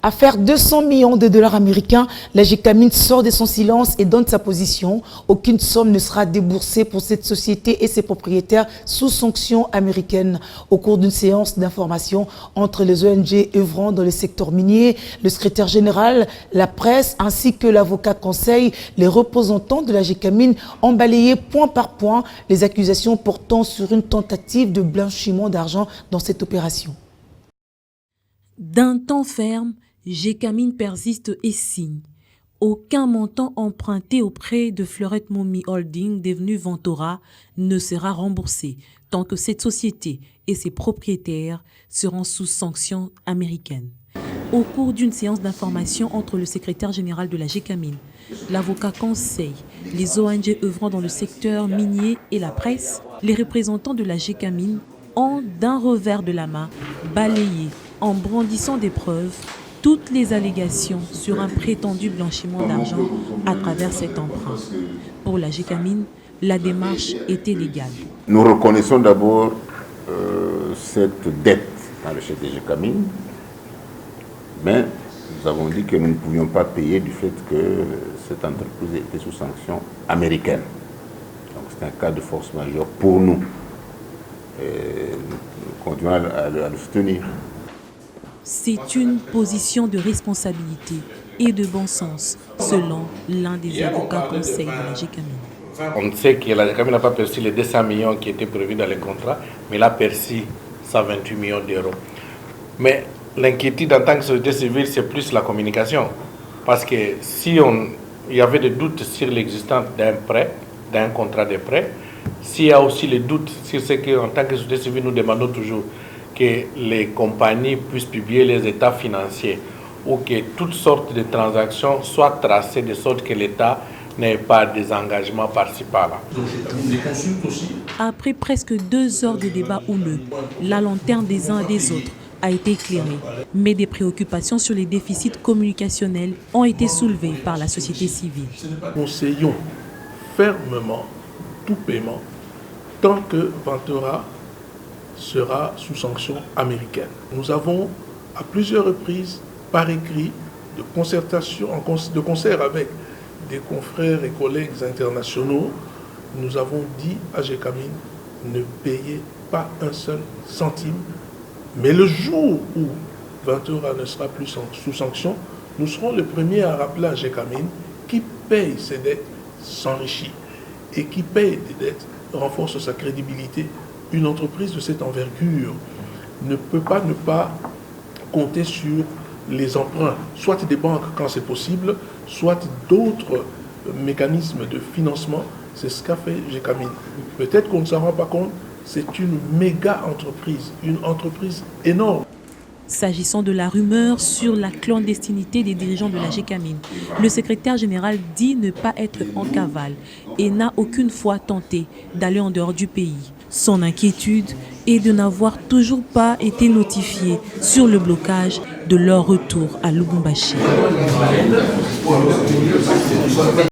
Affaire 200 millions de dollars américains, la Gécamine sort de son silence et donne sa position. Aucune somme ne sera déboursée pour cette société et ses propriétaires sous sanctions américaines. Au cours d'une séance d'information entre les ONG œuvrant dans le secteur minier, le secrétaire général, la presse ainsi que l'avocat conseil, les représentants de la Gécamine ont balayé point par point les accusations portant sur une tentative de blanchiment d'argent dans cette opération. D'un temps ferme, Gécamine persiste et signe. Aucun montant emprunté auprès de Fleurette Momi Holding, devenu Ventura, ne sera remboursé tant que cette société et ses propriétaires seront sous sanctions américaines. Au cours d'une séance d'information entre le secrétaire général de la Gécamine, l'avocat conseil, les ONG œuvrant dans le secteur minier et la presse, les représentants de la Gécamine ont d'un revers de la main balayé, en brandissant des preuves, toutes les allégations sur un prétendu blanchiment d'argent à travers cet emprunt. Pour la Gécamine, la démarche était légale. Nous reconnaissons d'abord cette dette dans le chef de Gécamine, mais nous avons dit que nous ne pouvions pas payer du fait que cette entreprise était sous sanction américaine. Donc c'est un cas de force majeure pour nous. Et nous continuons à le soutenir. C'est une position de responsabilité et de bon sens, selon l'un des avocats conseils de la Gécamine. On sait que la Gécamine n'a pas perçu les 200 millions qui étaient prévus dans les contrats, mais elle a perçu 128 millions d'euros. Mais l'inquiétude en tant que société civile, c'est plus la communication. Parce que si il y avait des doutes sur l'existence d'un prêt, d'un contrat de prêt, s'il y a aussi les doutes sur ce qu'en tant que société civile, nous demandons toujours que les compagnies puissent publier les états financiers ou que toutes sortes de transactions soient tracées de sorte que l'État n'ait pas des engagements par-ci par-là. Après presque 2 heures de débat houleux, la lanterne des uns et des autres a été éclairée, mais des préoccupations sur les déficits communicationnels ont été soulevées par la société civile. Conseillons fermement tout paiement tant que Ventura sera sous sanction américaine. Nous avons à plusieurs reprises, par écrit, de concert avec des confrères et collègues internationaux, nous avons dit à Gécamine, ne payez pas un seul centime, mais le jour où Ventura ne sera plus sous sanction, nous serons les premiers à rappeler à Gécamine qui paye ses dettes s'enrichit et qui paye des dettes renforce sa crédibilité. Une entreprise de cette envergure ne peut pas ne pas compter sur les emprunts, soit des banques quand c'est possible, soit d'autres mécanismes de financement. C'est ce qu'a fait Gécamine. Peut-être qu'on ne s'en rend pas compte, c'est une méga entreprise, une entreprise énorme. S'agissant de la rumeur sur la clandestinité des dirigeants de la Gécamine, le secrétaire général dit ne pas être en cavale et n'a aucune fois tenté d'aller en dehors du pays. Son inquiétude est de n'avoir toujours pas été notifié sur le blocage de leur retour à Lubumbashi.